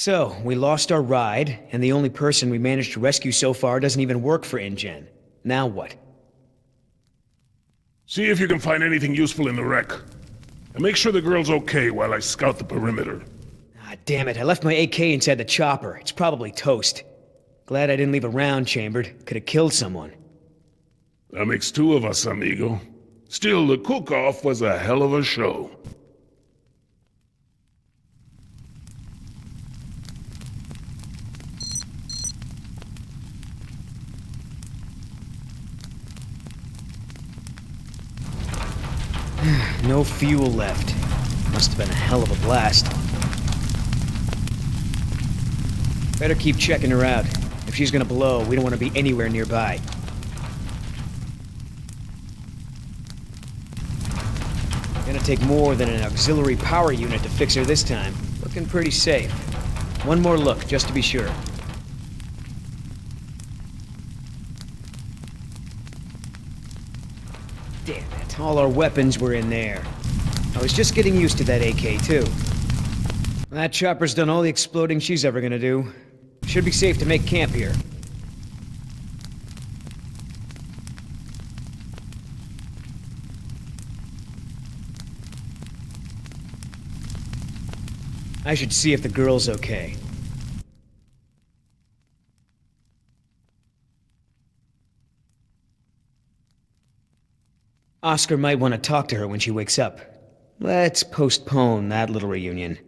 So, we lost our ride, and the only person we managed to rescue so far doesn't even work for InGen. Now what? See if you can find anything useful in the wreck. And make sure the girl's okay while I scout the perimeter. Ah, damn it, I left my AK inside the chopper. It's probably toast. Glad I didn't leave a round chambered. Could have killed someone. That makes two of us, amigo. Still, the cook-off was a hell of a show. No fuel left. Must have been a hell of a blast. Better keep checking her out. If she's gonna blow, we don't want to be anywhere nearby. Gonna take more than an auxiliary power unit to fix her this time. Looking pretty safe. One more look, just to be sure. Damn it, all our weapons were in there. I was just getting used to that AK, too. That chopper's done all the exploding she's ever gonna do. Should be safe to make camp here. I should see if the girl's okay. Oscar might want to talk to her when she wakes up. Let's postpone that little reunion.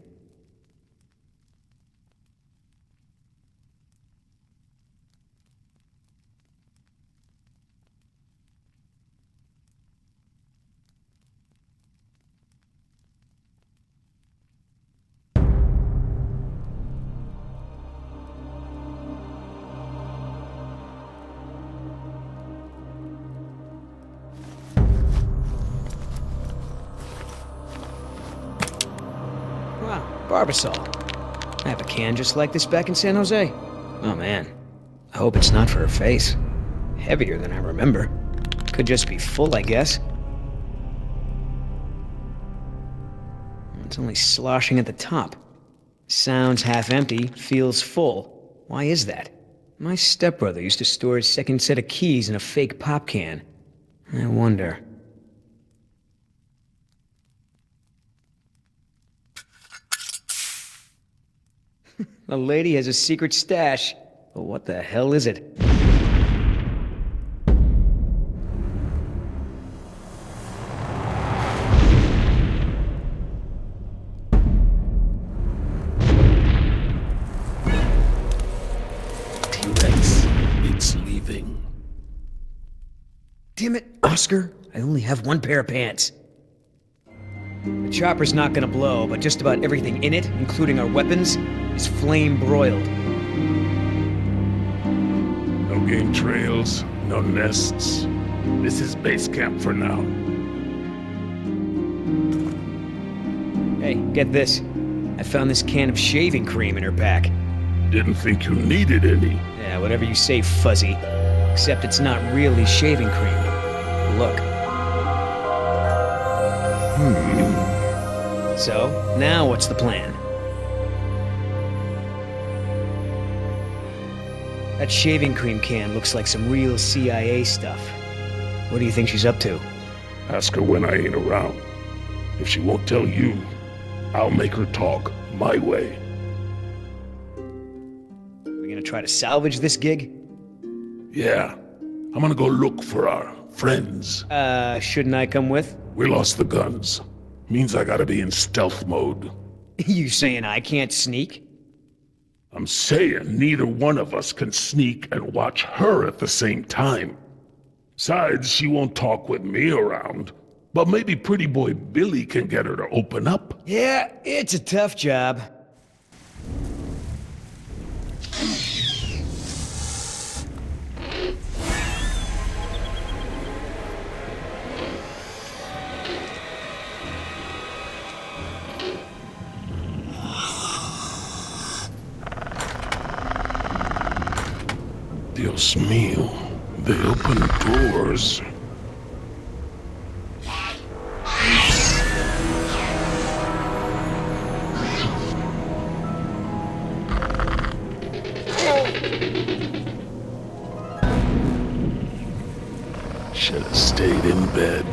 Wow, Barbasol. I have a can just like this back in San Jose. Oh man, I hope it's not for her face. Heavier than I remember. Could just be full, I guess. It's only sloshing at the top. Sounds half empty, feels full. Why is that? My stepbrother used to store his second set of keys in a fake pop can. I wonder. The lady has a secret stash. But what the hell is it? T-Rex, it's leaving. Damn it, Oscar. I only have one pair of pants. The chopper's not gonna blow, but just about everything in it, including our weapons, is flame-broiled. No game trails, no nests. This is base camp for now. Hey, get this. I found this can of shaving cream in her pack. Didn't think you needed any. Yeah, whatever you say, Fuzzy. Except it's not really shaving cream. Look. So, now what's the plan? That shaving cream can looks like some real CIA stuff. What do you think she's up to? Ask her when I ain't around. If she won't tell you, I'll make her talk my way. We gonna try to salvage this gig? Yeah, I'm gonna go look for our friends. Shouldn't I come with? We lost the guns. Means I gotta be in stealth mode. You saying I can't sneak? I'm saying neither one of us can sneak and watch her at the same time. Besides, she won't talk with me around. But maybe pretty boy Billy can get her to open up. Yeah, it's a tough job. Dios mío, they open doors. Should have stayed in bed.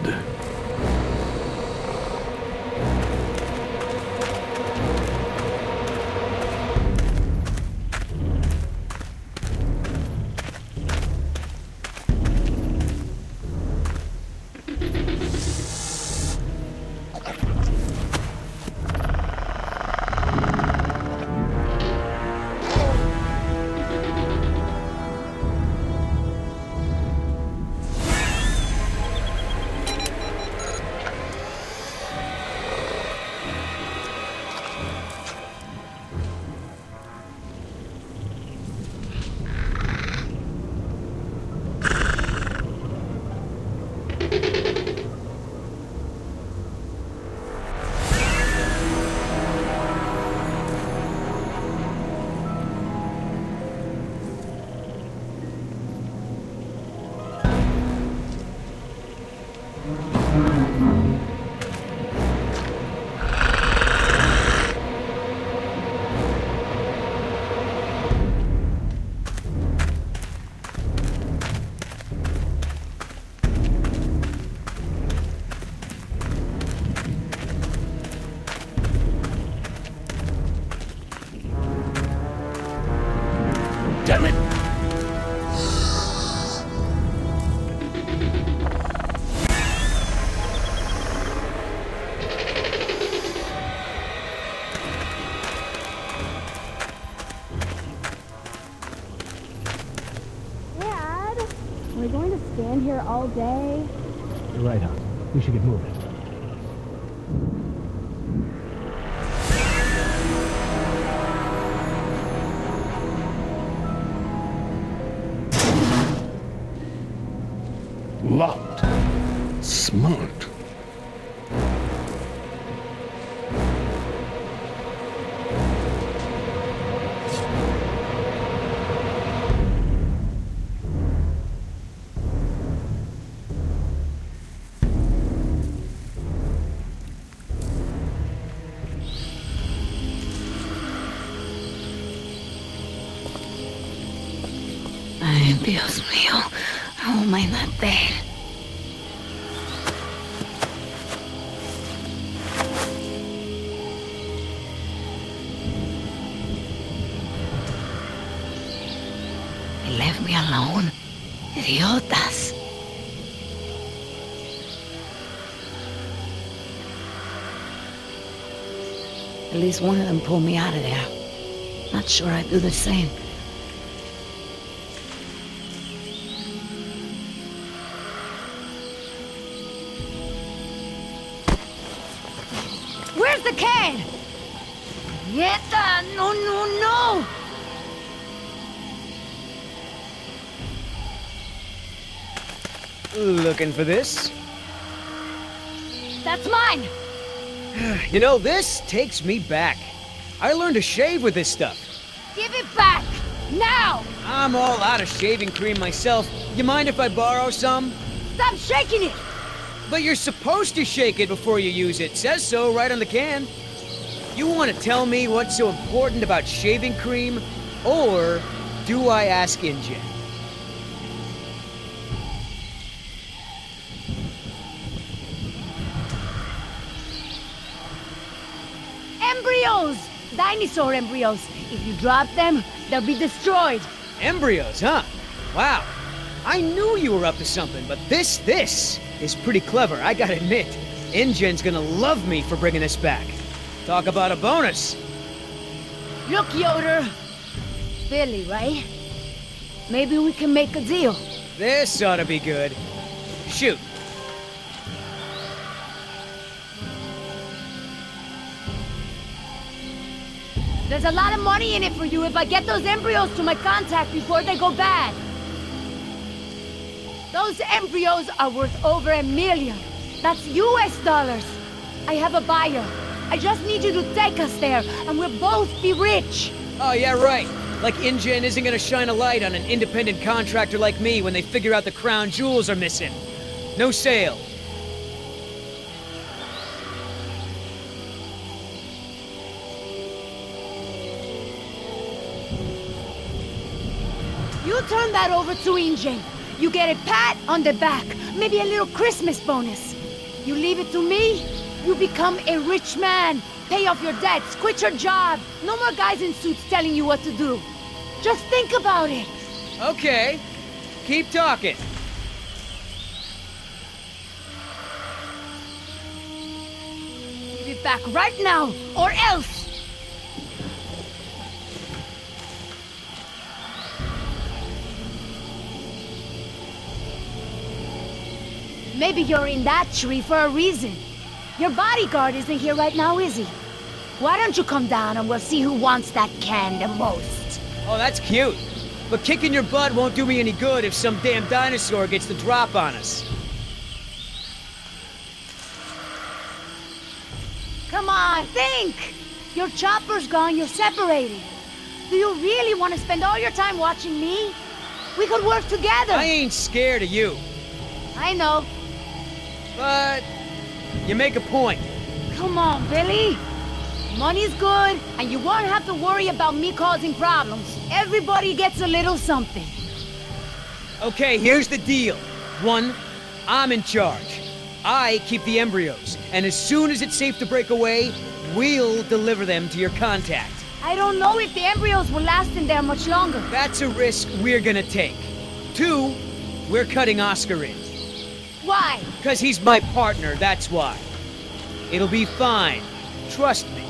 Damn it! Dad, are we going to stand here all day? You're right, hon. We should get moving. Locked. Smart. Ay, Dios mío. How am I not there? They left me alone. Idiotas. At least one of them pulled me out of there. Not sure I'd do the same. Where's the can? Nieta! No, no, no! Looking for this? That's mine! You know, this takes me back. I learned to shave with this stuff. Give it back! Now! I'm all out of shaving cream myself. You mind if I borrow some? Stop shaking it! But you're supposed to shake it before you use it. Says so right on the can. You want to tell me what's so important about shaving cream? Or do I ask InGen? Embryos! Dinosaur embryos. If you drop them, they'll be destroyed. Embryos, huh? Wow. I knew you were up to something, but this is pretty clever, I gotta admit. InGen's gonna love me for bringing this back. Talk about a bonus. Look, Yoder. Billy, right? Maybe we can make a deal. This ought to be good. Shoot. There's a lot of money in it for you if I get those embryos to my contact before they go bad. Those embryos are worth over $1 million. That's US dollars. I have a buyer. I just need you to take us there, and we'll both be rich. Oh, yeah, right. Like InGen isn't gonna shine a light on an independent contractor like me when they figure out the crown jewels are missing. No sale. You turn that over to Injay. You get a pat on the back, maybe a little Christmas bonus. You leave it to me, you become a rich man. Pay off your debts, quit your job. No more guys in suits telling you what to do. Just think about it. Okay, keep talking. Give it back right now, or else! Maybe you're in that tree for a reason. Your bodyguard isn't here right now, is he? Why don't you come down and we'll see who wants that can the most? Oh, that's cute. But kicking your butt won't do me any good if some damn dinosaur gets the drop on us. Come on, think! Your chopper's gone, you're separated. Do you really want to spend all your time watching me? We could work together. I ain't scared of you. I know. But you make a point. Come on, Billy. Money's good, and you won't have to worry about me causing problems. Everybody gets a little something. Okay, here's the deal. 1, I'm in charge. I keep the embryos, and as soon as it's safe to break away, we'll deliver them to your contact. I don't know if the embryos will last in there much longer. That's a risk we're gonna take. 2, we're cutting Oscar in. Why? 'Cause he's my partner, that's why. It'll be fine. Trust me.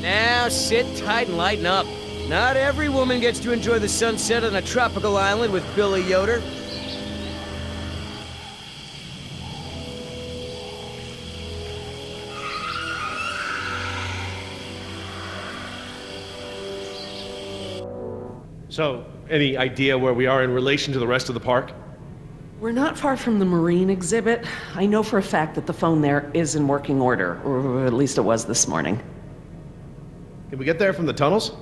Now sit tight and lighten up. Not every woman gets to enjoy the sunset on a tropical island with Billy Yoder. So, any idea where we are in relation to the rest of the park? We're not far from the marine exhibit. I know for a fact that the phone there is in working order, or at least it was this morning. Can we get there from the tunnels?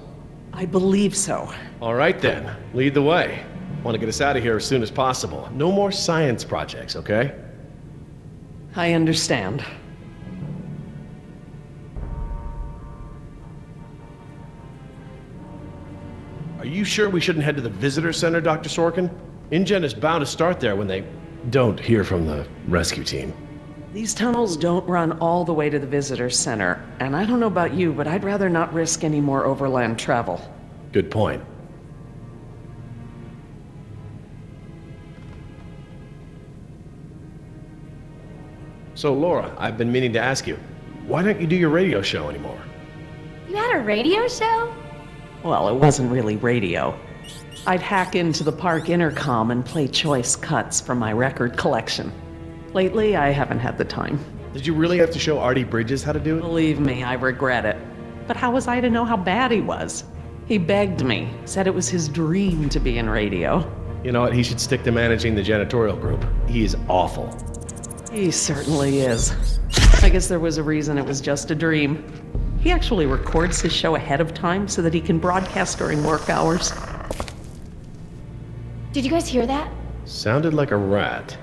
I believe so. All right then, lead the way. Want to get us out of here as soon as possible. No more science projects, okay? I understand. Are you sure we shouldn't head to the visitor center, Dr. Sorkin? InGen is bound to start there when they don't hear from the rescue team. These tunnels don't run all the way to the visitor center, and I don't know about you, but I'd rather not risk any more overland travel. Good point. So, Laura, I've been meaning to ask you, why don't you do your radio show anymore? You had a radio show? Well, it wasn't really radio. I'd hack into the park intercom and play choice cuts from my record collection. Lately, I haven't had the time. Did you really have to show Artie Bridges how to do it? Believe me, I regret it. But how was I to know how bad he was? He begged me, said it was his dream to be in radio. You know what, he should stick to managing the janitorial group. He is awful. He certainly is. I guess there was a reason it was just a dream. He actually records his show ahead of time so that he can broadcast during work hours. Did you guys hear that? Sounded like a rat.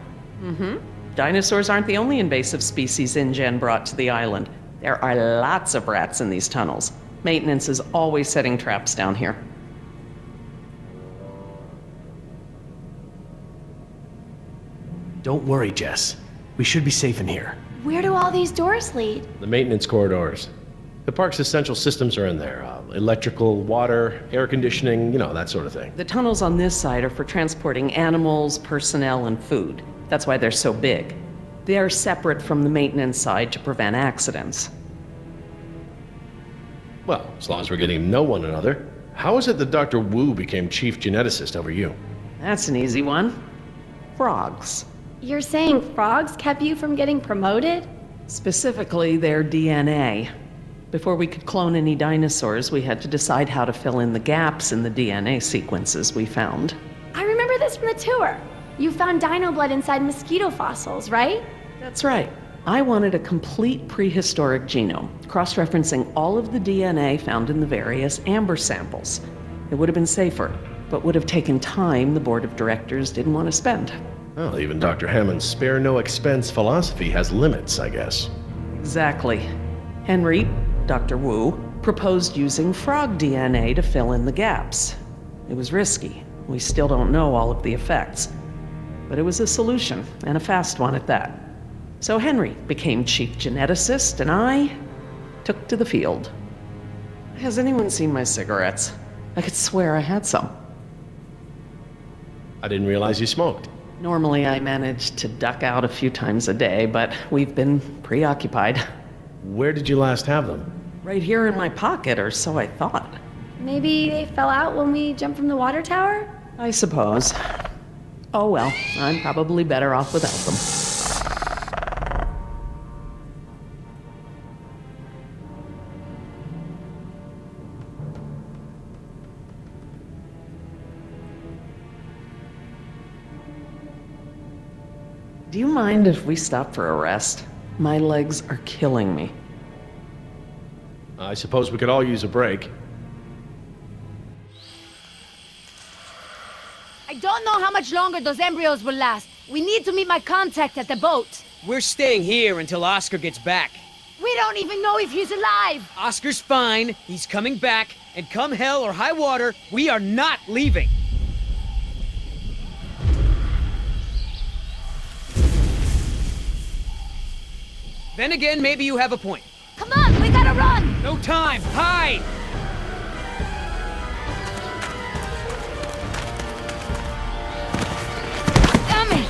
Dinosaurs aren't the only invasive species InGen brought to the island. There are lots of rats in these tunnels. Maintenance is always setting traps down here. Don't worry, Jess. We should be safe in here. Where do all these doors lead? The maintenance corridors. The park's essential systems are in there. Electrical, water, air conditioning, that sort of thing. The tunnels on this side are for transporting animals, personnel, and food. That's why they're so big. They're separate from the maintenance side to prevent accidents. Well, as long as we're getting to know one another. How is it that Dr. Wu became chief geneticist over you? That's an easy one. Frogs. You're saying frogs kept you from getting promoted? Specifically, their DNA. Before we could clone any dinosaurs, we had to decide how to fill in the gaps in the DNA sequences we found. I remember this from the tour. You found dino blood inside mosquito fossils, right? That's right. I wanted a complete prehistoric genome, cross-referencing all of the DNA found in the various amber samples. It would have been safer, but would have taken time the board of directors didn't want to spend. Well, even Dr. Hammond's spare no expense philosophy has limits, I guess. Exactly. Henry, Dr. Wu, proposed using frog DNA to fill in the gaps. It was risky, We still don't know all of the effects. But it was a solution, and a fast one at that. So Henry became chief geneticist, and I took to the field. Has anyone seen my cigarettes? I could swear I had some. I didn't realize you smoked. Normally I manage to duck out a few times a day, but we've been preoccupied. Where did you last have them? Right here in my pocket, or so I thought. Maybe they fell out when we jumped from the water tower? I suppose. Oh well, I'm probably better off without them. Do you mind if we stop for a rest? My legs are killing me. I suppose we could all use a break. I don't know how much longer those embryos will last. We need to meet my contact at the boat. We're staying here until Oscar gets back. We don't even know if he's alive. Oscar's fine, he's coming back, and come hell or high water, we are not leaving. Then again, maybe you have a point. Come on, we gotta run. No time, hide! Damn it.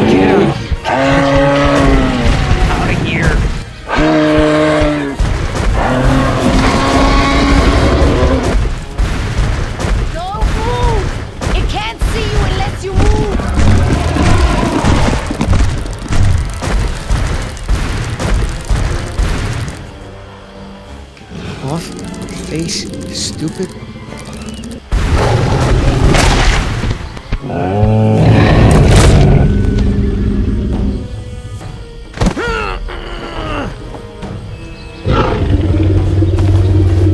Get out of here. Don't move. It can't see you unless you move. Off, face, stupid.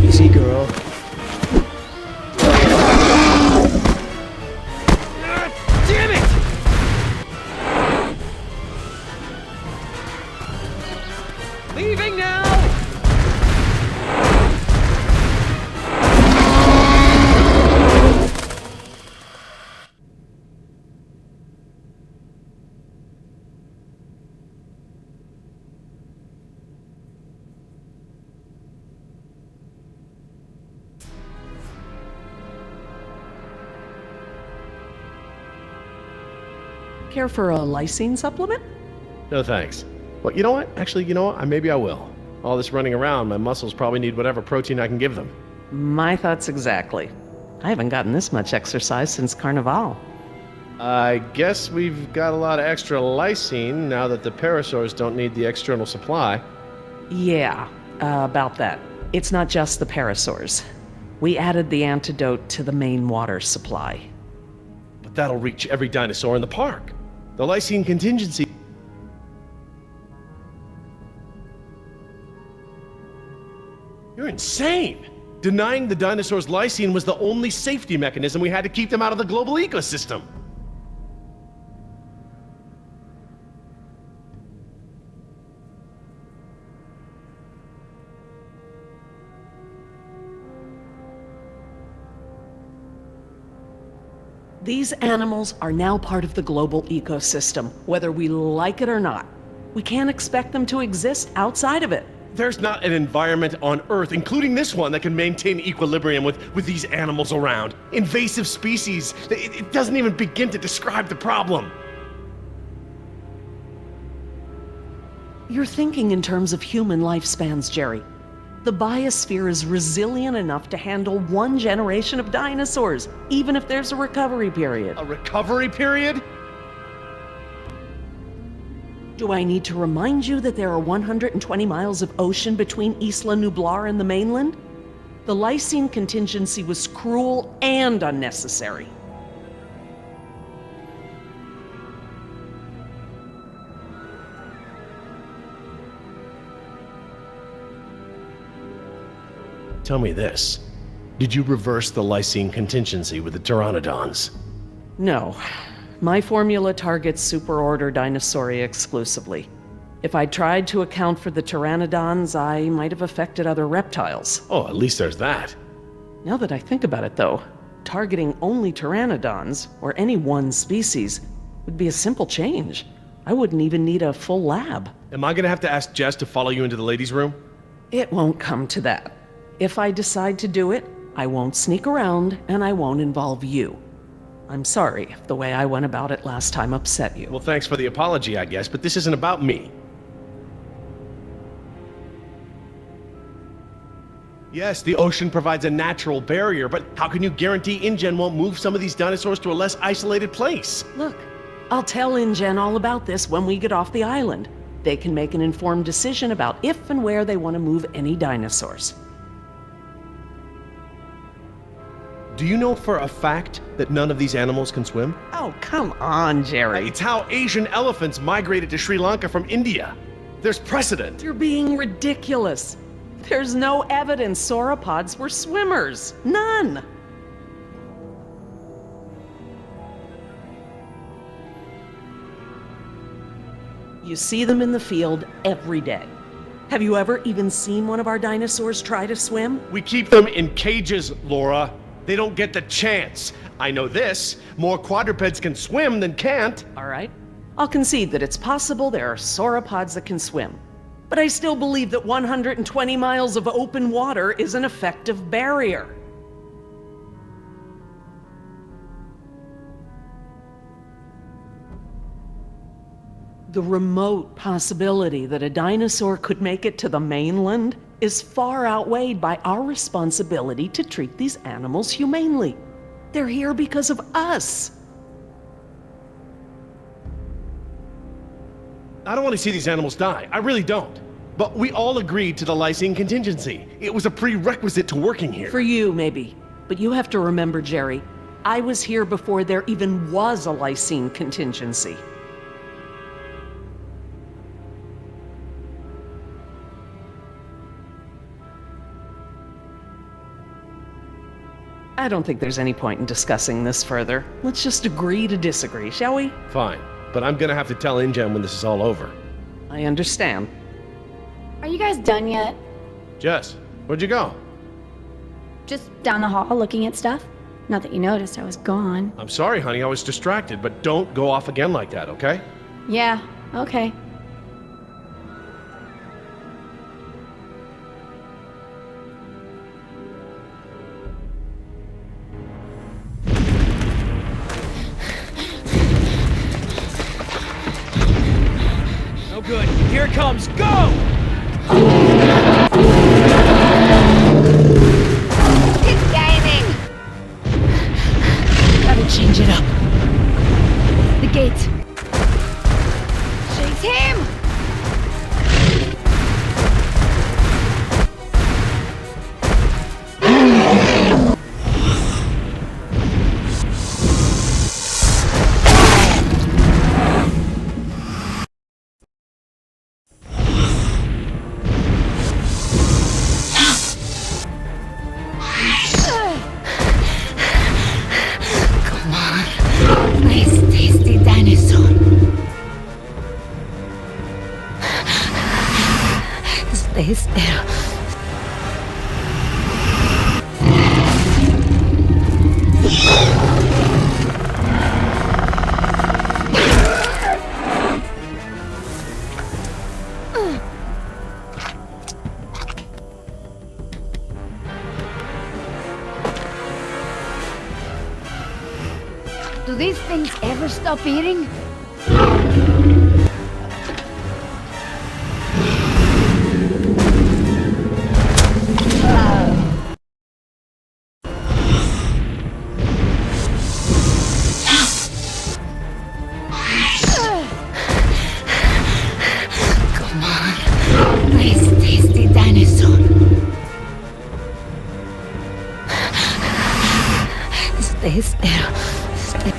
Easy, girl. Damn it! Leaving now! Care for a lysine supplement? No thanks. Well, you know what? Actually, you know what? Maybe I will. All this running around, my muscles probably need whatever protein I can give them. My thoughts exactly. I haven't gotten this much exercise since Carnival. I guess we've got a lot of extra lysine now that the parasaurs don't need the external supply. Yeah, about that. It's not just the parasaurs. We added the antidote to the main water supply. But that'll reach every dinosaur in the park. The lysine contingency... You're insane! Denying the dinosaurs lysine was the only safety mechanism we had to keep them out of the global ecosystem. These animals are now part of the global ecosystem, whether we like it or not. We can't expect them to exist outside of it. There's not an environment on Earth, including this one, that can maintain equilibrium with these animals around. Invasive species. It doesn't even begin to describe the problem. You're thinking in terms of human lifespans, Jerry. The biosphere is resilient enough to handle one generation of dinosaurs, even if there's a recovery period. A recovery period? Do I need to remind you that there are 120 miles of ocean between Isla Nublar and the mainland? The lysine contingency was cruel and unnecessary. Tell me this. Did you reverse the lysine contingency with the pteranodons? No. My formula targets superorder Dinosauria exclusively. If I tried to account for the pteranodons, I might have affected other reptiles. Oh, at least there's that. Now that I think about it, though, targeting only pteranodons, or any one species, would be a simple change. I wouldn't even need a full lab. Am I gonna have to ask Jess to follow you into the ladies' room? It won't come to that. If I decide to do it, I won't sneak around, and I won't involve you. I'm sorry if the way I went about it last time upset you. Well, thanks for the apology, I guess, but this isn't about me. Yes, the ocean provides a natural barrier, but how can you guarantee InGen won't move some of these dinosaurs to a less isolated place? Look, I'll tell InGen all about this when we get off the island. They can make an informed decision about if and where they want to move any dinosaurs. Do you know for a fact that none of these animals can swim? Oh, come on, Jerry. It's how Asian elephants migrated to Sri Lanka from India. There's precedent. You're being ridiculous. There's no evidence sauropods were swimmers. None. You see them in the field every day. Have you ever even seen one of our dinosaurs try to swim? We keep them in cages, Laura. They don't get the chance. I know this. More quadrupeds can swim than can't. All right. I'll concede that it's possible there are sauropods that can swim. But I still believe that 120 miles of open water is an effective barrier. The remote possibility that a dinosaur could make it to the mainland is far outweighed by our responsibility to treat these animals humanely. They're here because of us. I don't want to see these animals die. I really don't. But we all agreed to the lysine contingency. It was a prerequisite to working here. For you, maybe. But you have to remember, Jerry, I was here before there even was a lysine contingency. I don't think there's any point in discussing this further. Let's just agree to disagree, shall we? Fine. But I'm gonna have to tell InGen when this is all over. I understand. Are you guys done yet? Jess, where'd you go? Just down the hall looking at stuff? Not that you noticed I was gone. I'm sorry, honey, I was distracted, but don't go off again like that, okay? Yeah, okay. No good. Here it comes. Go! It's gaining! Gotta change it up. The gate. Chase him! Nice, tasty dinosaur. Stay still. Do these things ever stop eating? Come on. Nice, tasty dinosaur. Stay still. Stay.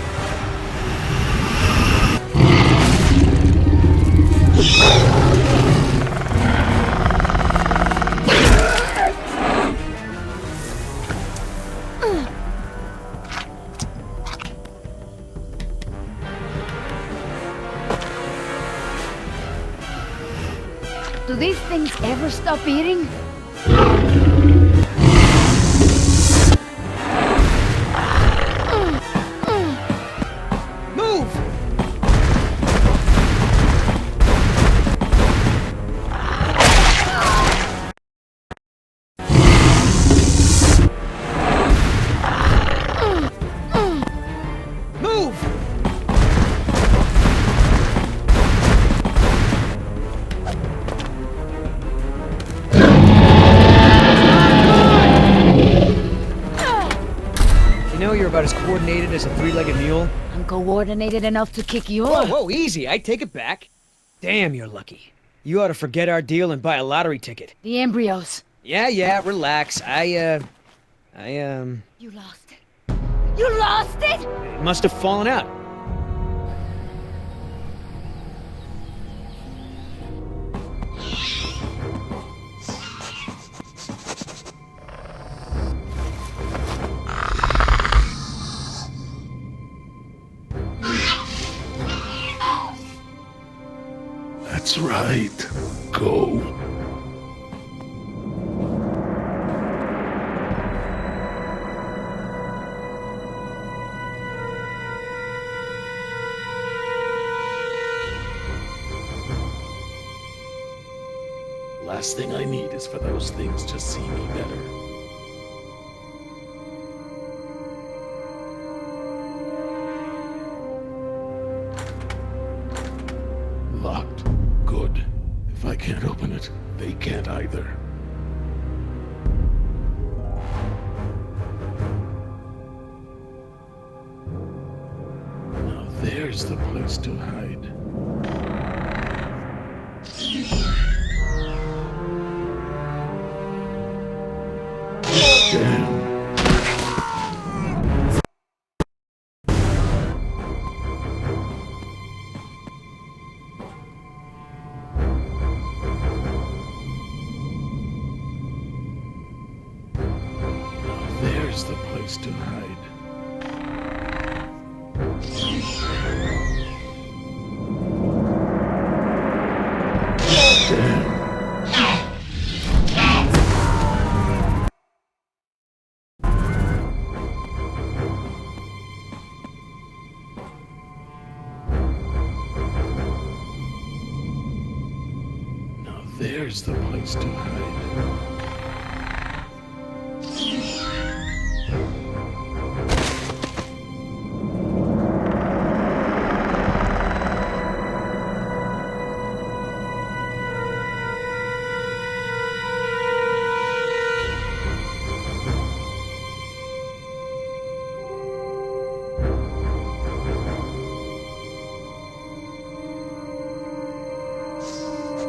Do these things ever stop eating? Move! Move! You know you're about as coordinated as a three-legged mule? I'm coordinated enough to kick you Whoa, off. whoa, easy. I take it back. Damn, you're lucky. You ought to forget our deal and buy a lottery ticket. The embryos. Yeah, relax. You lost it. You lost it? It must have fallen out. That's right. Go. Last thing I need is for those things to see me better. Locked. Good. If I can't open it, they can't either. Now there's the place to hide. Damn. There's the place to hide. Damn. Now there's the place to hide.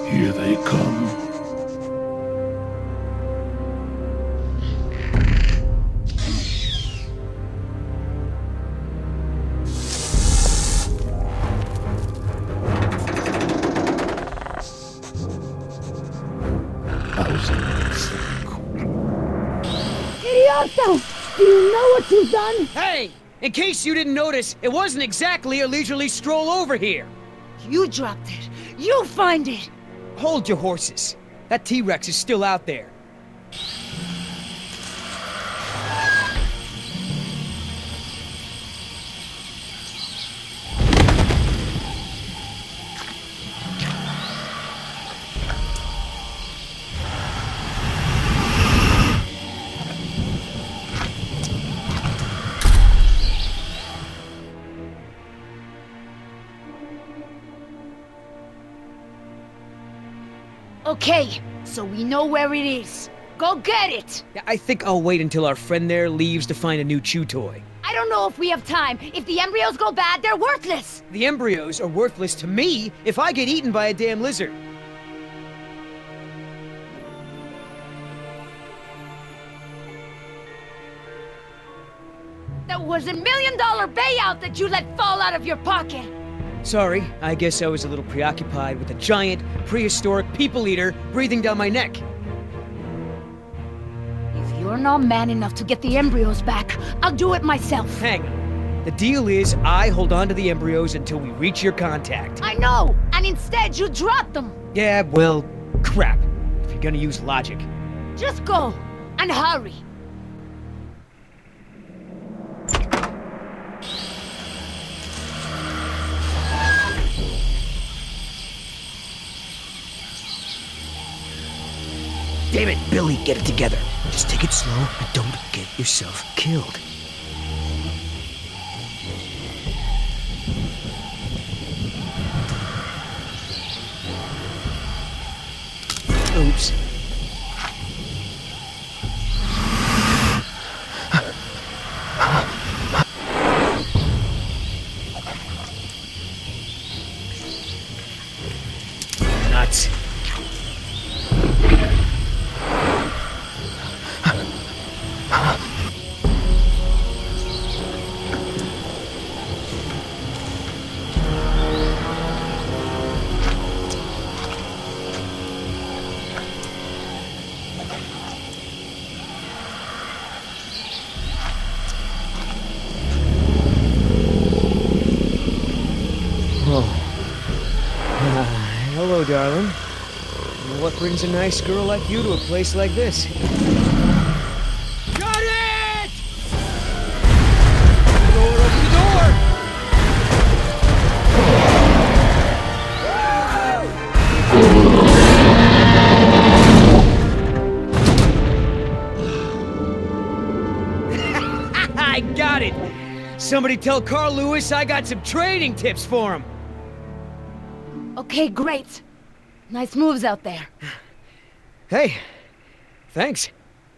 Here they come. Idioto! Do you know what you've done? Hey! In case you didn't notice, it wasn't exactly a leisurely stroll over here. You dropped it. You find it. Hold your horses. That T-Rex is still out there. Okay, so we know where it is. Go get it! Yeah, I think I'll wait until our friend there leaves to find a new chew toy. I don't know if we have time. If the embryos go bad, they're worthless! The embryos are worthless to me if I get eaten by a damn lizard. That was $1 million payout that you let fall out of your pocket! Sorry, I guess I was a little preoccupied with a giant, prehistoric people eater breathing down my neck. If you're not man enough to get the embryos back, I'll do it myself. Hang on. The deal is I hold on to the embryos until we reach your contact. I know! And instead you drop them! Yeah, well, Crap. If you're gonna use logic. Just go, and hurry. Damn it, Billy, get it together. Just take it slow and don't get yourself killed. Oops. Nuts. Hello, darling. What brings a nice girl like you to a place like this? Got it! Door, open the door! I got it! Somebody tell Carl Lewis I got some trading tips for him! Okay, great. Nice moves out there. Hey, thanks.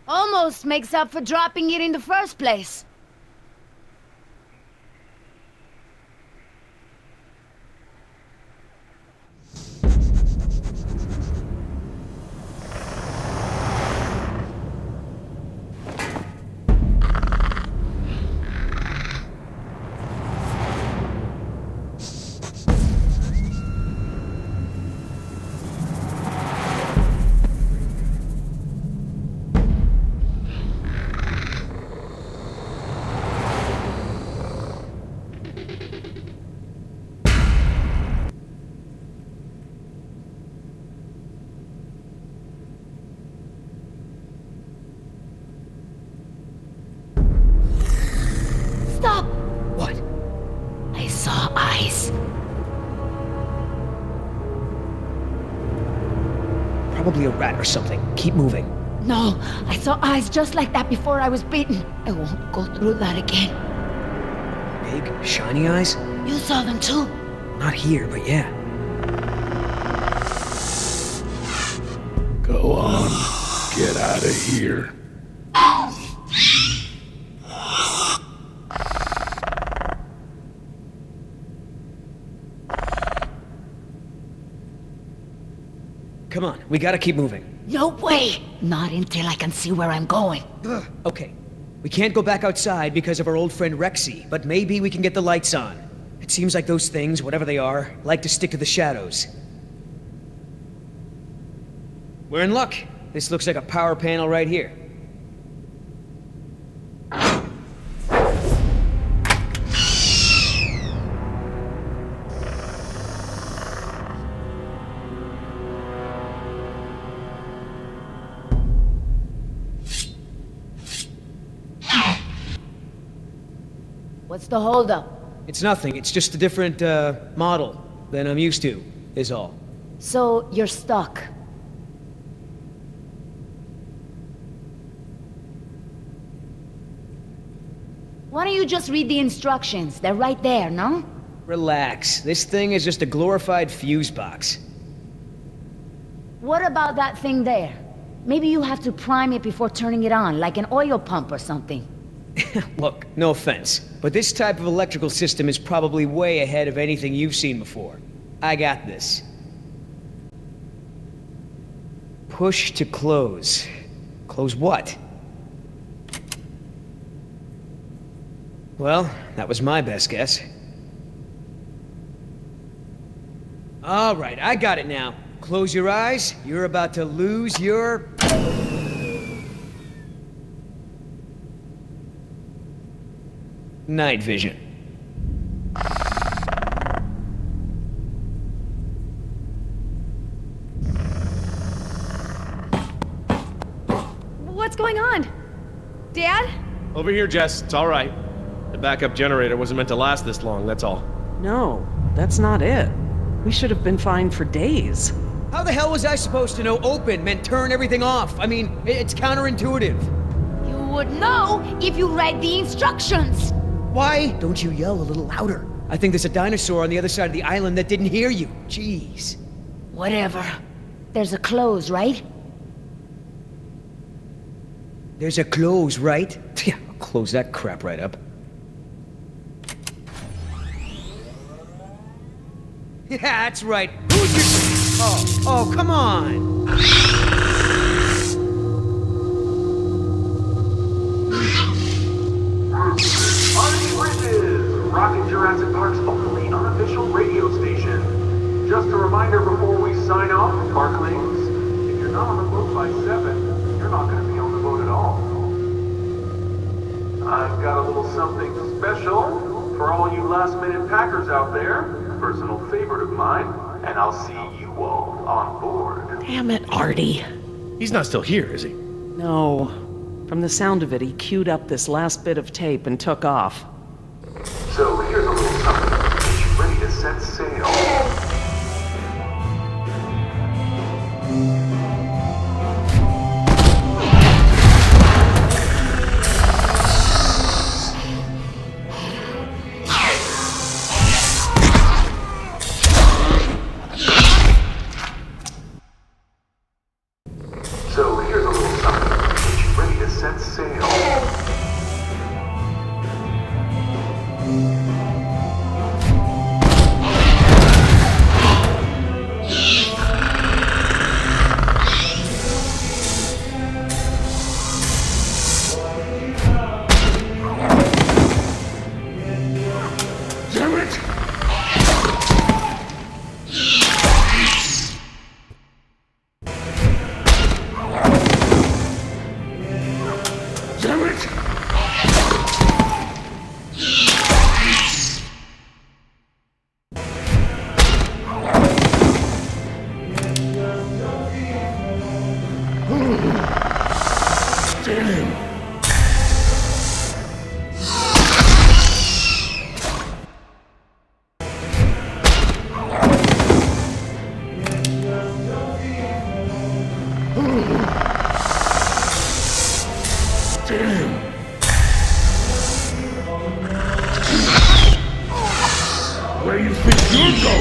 Almost makes up for dropping it in the first place. Stop! What? I saw eyes. Probably a rat or something. Keep moving. No, I saw eyes just like that before I was bitten. I won't go through that again. Big, shiny eyes? You saw them too? Not here, but yeah. Go on. Get out of here. Come on, we gotta keep moving. No way! Not until I can see where I'm going. Ugh. Okay, we can't go back outside because of our old friend Rexy, but maybe we can get the lights on. It seems like those things, whatever they are, like to stick to the shadows. We're in luck. This looks like a power panel right here. What's the holdup? It's nothing, it's just a different, model than I'm used to, is all. So, you're stuck. Why don't you just read the instructions? They're right there, no? Relax, this thing is just a glorified fuse box. What about that thing there? Maybe you have to prime it before turning it on, like an oil pump or something. Look, no offense, but this type of electrical system is probably way ahead of anything you've seen before. I got this. Push to close. Close what? Well, that was my best guess. All right, I got it now. Close your eyes. You're about to lose your... night vision. What's going on? Dad? Over here, Jess. It's all right. The backup generator wasn't meant to last this long, that's all. No, that's not it. We should have been fine for days. How the hell was I supposed to know open meant turn everything off? I mean, it's counterintuitive. You would know if you read the instructions. Why don't you yell a little louder? I think there's a dinosaur on the other side of the island that didn't hear you. Jeez. Whatever. There's a close, right? There's a close, right? Yeah, I'll close that crap right up. Yeah, that's right. Who's your... Oh, come on! Rockin' Jurassic Park's only unofficial radio station. Just a reminder before we sign off, Parklings, if you're not on the boat by 7, you're not going to be on the boat at all. I've got a little something special for all you last-minute packers out there. Personal favorite of mine, and I'll see you all on board. Damn it, Artie. He's not still here, is he? No. From the sound of it, he queued up this last bit of tape and took off. So here's a little something to get you ready to set sail. Where you think you're going?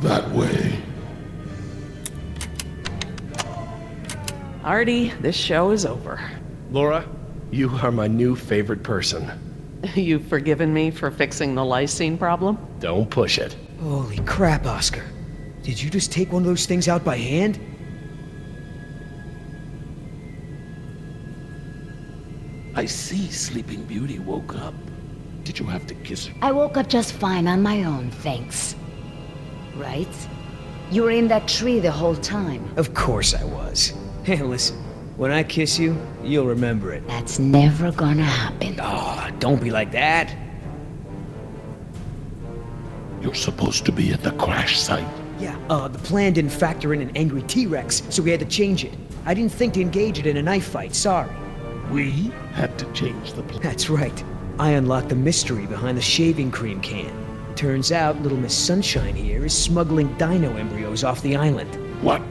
That way. Artie, this show is over. Laura, you are my new favorite person. You've forgiven me for fixing the lysine problem? Don't push it. Holy crap, Oscar. Did you just take one of those things out by hand? I see Sleeping Beauty woke up. Did you have to kiss her? I woke up just fine on my own, thanks. Right? You were in that tree the whole time. Of course I was. Hey, listen. When I kiss you, you'll remember it. That's never gonna happen. Ah, don't be like that. You're supposed to be at the crash site. Yeah, the plan didn't factor in an angry T-Rex, so we had to change it. I didn't think to engage it in a knife fight, sorry. We had to change the plan. That's right. I unlocked the mystery behind the shaving cream can. Turns out Little Miss Sunshine here is smuggling dino embryos off the island. What?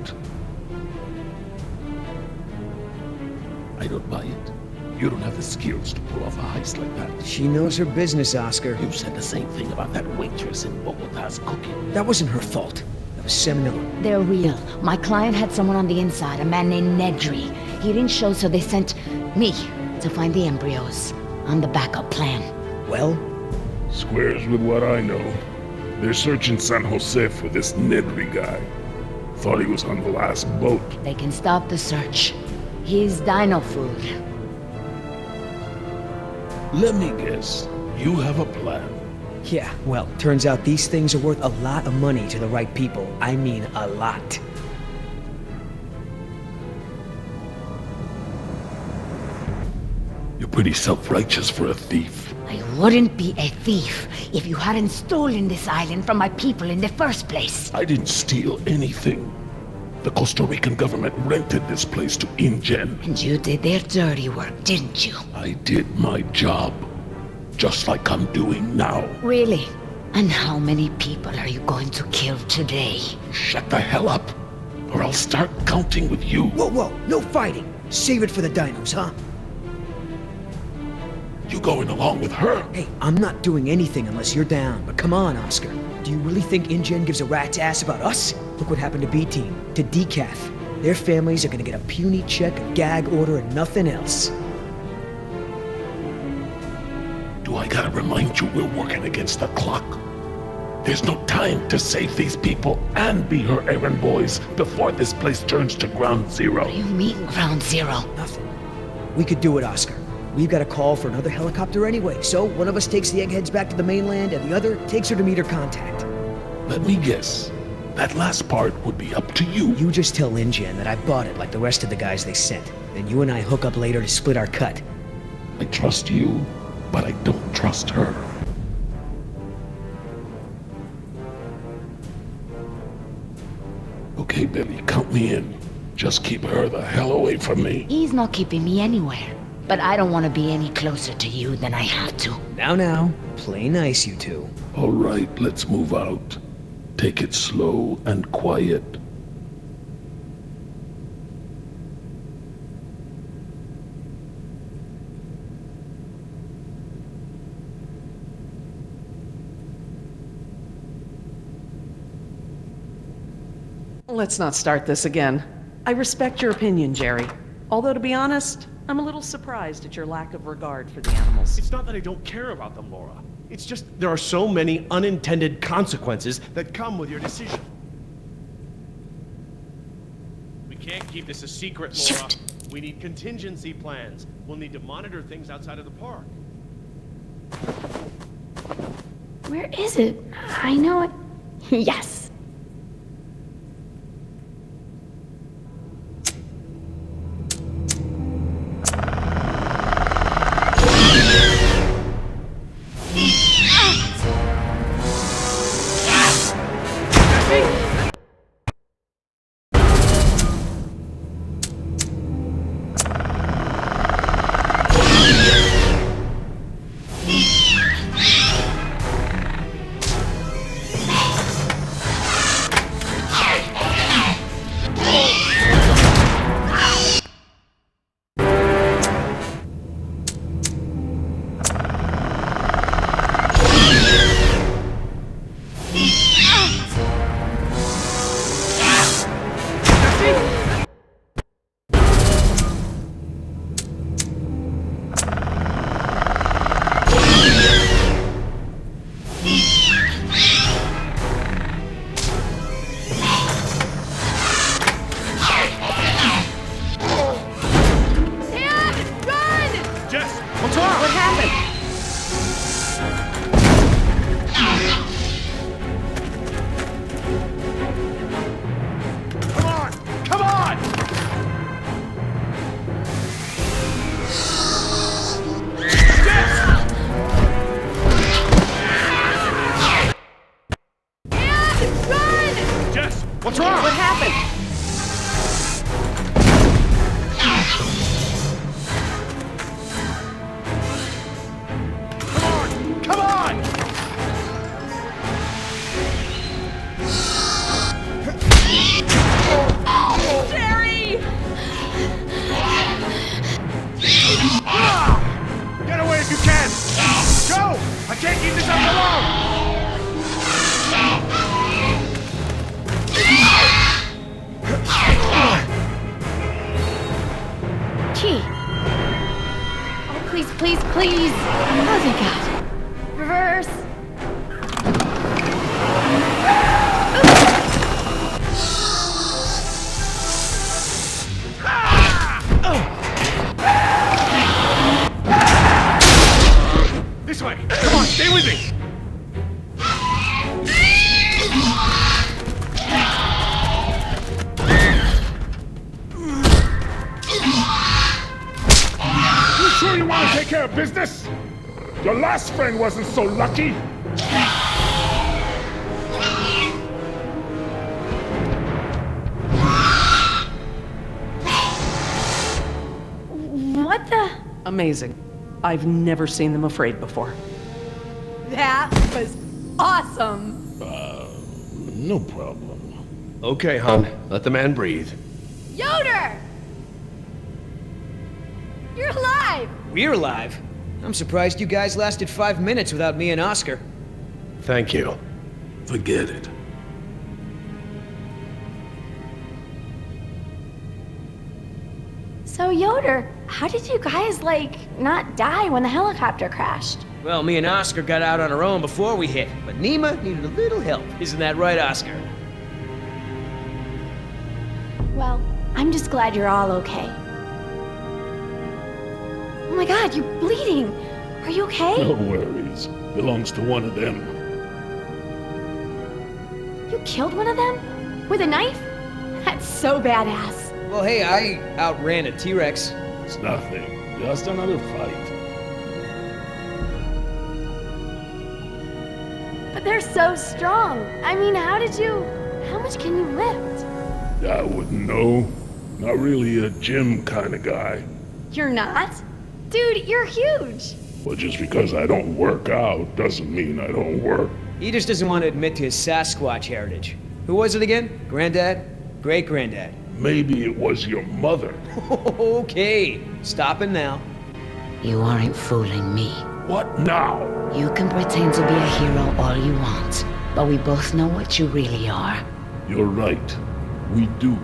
I don't buy it. You don't have the skills to pull off a heist like that. She knows her business, Oscar. You said the same thing about that waitress in Bogota's cooking. That wasn't her fault. That was Seminole. They're real. My client had someone on the inside, a man named Nedry. He didn't show, so they sent me to find the embryos. I'm the backup plan. Well? Squares with what I know. They're searching San Jose for this Nedry guy. Thought he was on the last boat. They can stop the search. He's dino food. Let me guess. You have a plan. Yeah, well, turns out these things are worth a lot of money to the right people. I mean, a lot. You're pretty self-righteous for a thief. I wouldn't be a thief if you hadn't stolen this island from my people in the first place. I didn't steal anything. The Costa Rican government rented this place to InGen. And you did their dirty work, didn't you? I did my job. Just like I'm doing now. Really? And how many people are you going to kill today? Shut the hell up, or I'll start counting with you. Whoa, whoa, no fighting. Save it for the dinos, huh? You going along with her? Hey, I'm not doing anything unless you're down, but come on, Oscar. Do you really think InGen gives a rat's ass about us? Look what happened to B-Team, to Decaf. Their families are gonna get a puny check, a gag order, and nothing else. Do I gotta remind you we're working against the clock? There's no time to save these people and be her errand boys before this place turns to ground zero. What do you mean, ground zero? Nothing. We could do it, Oscar. We've got a call for another helicopter anyway, so one of us takes the eggheads back to the mainland and the other takes her to meet her contact. Let me guess. That last part would be up to you. You just tell InGen that I bought it like the rest of the guys they sent. Then you and I hook up later to split our cut. I trust you, but I don't trust her. Okay, Billy, count me in. Just keep her the hell away from me. He's not keeping me anywhere. But I don't want to be any closer to you than I have to. Now, play nice, you two. All right, let's move out. Take it slow and quiet. Let's not start this again. I respect your opinion, Jerry. Although, to be honest, I'm a little surprised at your lack of regard for the animals. It's not that I don't care about them, Laura. It's just there are so many unintended consequences that come with your decision. We can't keep this a secret, Laura. Shoot. We need contingency plans. We'll need to monitor things outside of the park. Where is it? I know it. Yes. Run! Jess, what's wrong? What happened? Come on! Jerry! Get away if you can! Go! I can't keep this up for long! Key. Oh, please, please, please. Oh, thank God. Reverse. This way! Come on, stay with me! You sure you want to take care of business? Your last friend wasn't so lucky. What the? Amazing. I've never seen them afraid before. That was awesome. No problem. Okay, hon. Let the man breathe. Yoder! You're alive! We're alive. I'm surprised you guys lasted 5 minutes without me and Oscar. Thank you. Forget it. So, Yoder, how did you guys, not die when the helicopter crashed? Well, me and Oscar got out on our own before we hit, but Nima needed a little help. Isn't that right, Oscar? Well, I'm just glad you're all okay. Oh my god, you're bleeding! Are you okay? No worries. Belongs to one of them. You killed one of them? With a knife? That's so badass. Well, hey, I outran a T-Rex. It's nothing. Just another fight. But they're so strong. I mean, how much can you lift? I wouldn't know. Not really a gym kind of guy. You're not? Dude, you're huge. Well, just because I don't work out doesn't mean I don't work. He just doesn't want to admit to his Sasquatch heritage. Who was it again? Granddad? Great-granddad? Maybe it was your mother. Okay, stopping now. You aren't fooling me. What now? You can pretend to be a hero all you want, but we both know what you really are. You're right. We do.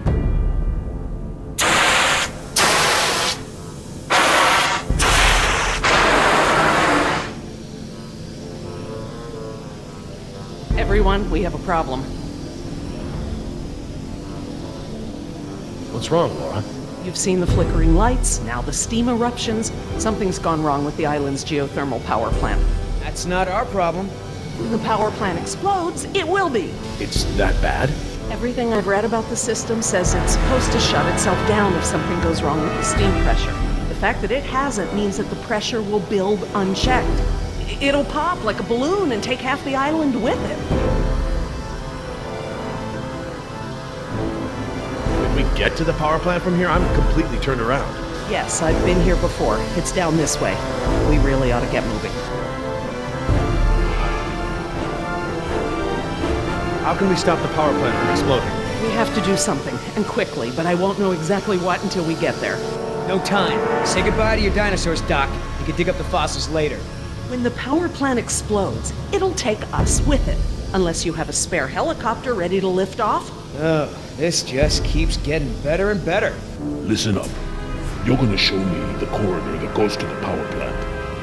Everyone, we have a problem. What's wrong, Laura? You've seen the flickering lights, now the steam eruptions. Something's gone wrong with the island's geothermal power plant. That's not our problem. When the power plant explodes, it will be. It's that bad? Everything I've read about the system says it's supposed to shut itself down if something goes wrong with the steam pressure. The fact that it hasn't means that the pressure will build unchecked. It'll pop like a balloon and take half the island with it. Can we get to the power plant from here? I'm completely turned around. Yes, I've been here before. It's down this way. We really ought to get moving. How can we stop the power plant from exploding? We have to do something, and quickly, but I won't know exactly what until we get there. No time. Say goodbye to your dinosaurs, Doc. You can dig up the fossils later. When the power plant explodes, it'll take us with it. Unless you have a spare helicopter ready to lift off. Oh, this just keeps getting better and better. Listen up. You're gonna show me the corridor that goes to the power plant.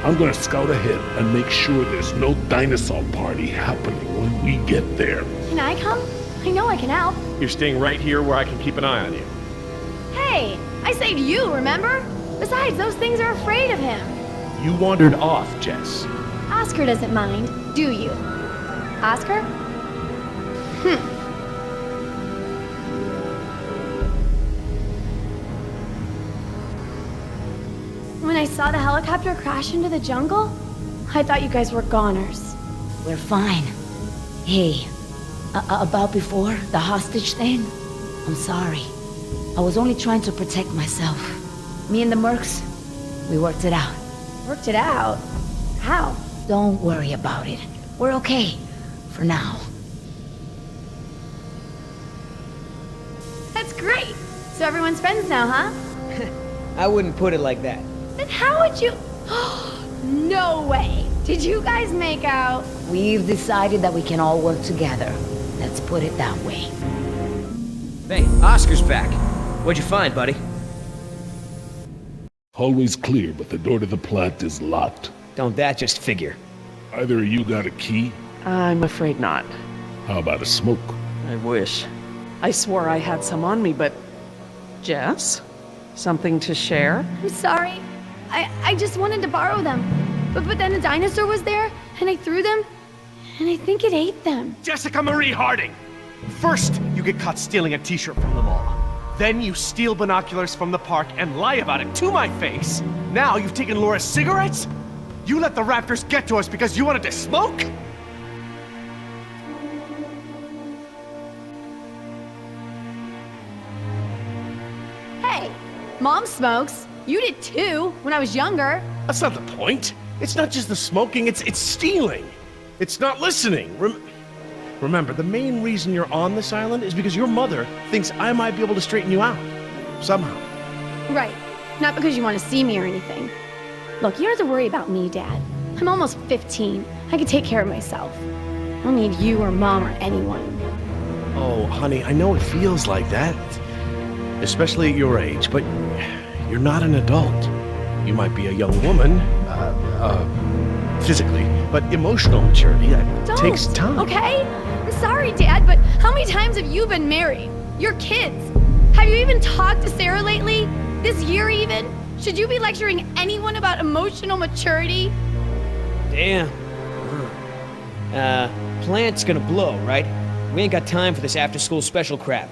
I'm gonna scout ahead and make sure there's no dinosaur party happening when we get there. Can I come? I know I can help. You're staying right here where I can keep an eye on you. Hey, I saved you, remember? Besides, those things are afraid of him. You wandered off, Jess. Oscar doesn't mind, do you? Oscar? When I saw the helicopter crash into the jungle, I thought you guys were goners. We're fine. Hey, About before, the hostage thing? I'm sorry. I was only trying to protect myself. Me and the mercs, we worked it out. Worked it out? How? Don't worry about it. We're okay. For now. That's great. So everyone's friends now, huh? I wouldn't put it like that. Then how would you... No way! Did you guys make out? We've decided that we can all work together. Let's put it that way. Hey, Oscar's back. What'd you find, buddy? Hallway's clear, but the door to the plant is locked. Don't that just figure? Either of you got a key? I'm afraid not. How about a smoke? I wish. I swore I had some on me, but... Jess? Something to share? I'm sorry. I just wanted to borrow them. But then a dinosaur was there, and I threw them, and I think it ate them. Jessica Marie Harding! First, you get caught stealing a t-shirt from the mall. Then you steal binoculars from the park and lie about it to my face. Now you've taken Laura's cigarettes? You let the raptors get to us because you wanted to smoke? Hey, Mom smokes. You did too, when I was younger. That's not the point. It's not just the smoking, it's stealing. It's not listening. Remember, the main reason you're on this island is because your mother thinks I might be able to straighten you out. Somehow. Right. Not because you want to see me or anything. Look, you don't have to worry about me, Dad. I'm almost 15. I can take care of myself. I don't need you or Mom or anyone. Oh, honey, I know it feels like that. Especially at your age, but you're not an adult. You might be a young woman, physically, but emotional maturity, that takes time. Okay? I'm sorry, Dad, but how many times have you been married? Your kids? Have you even talked to Sarah lately? This year even? Should you be lecturing anyone about emotional maturity? Damn. Plant's gonna blow, right? We ain't got time for this after-school special crap.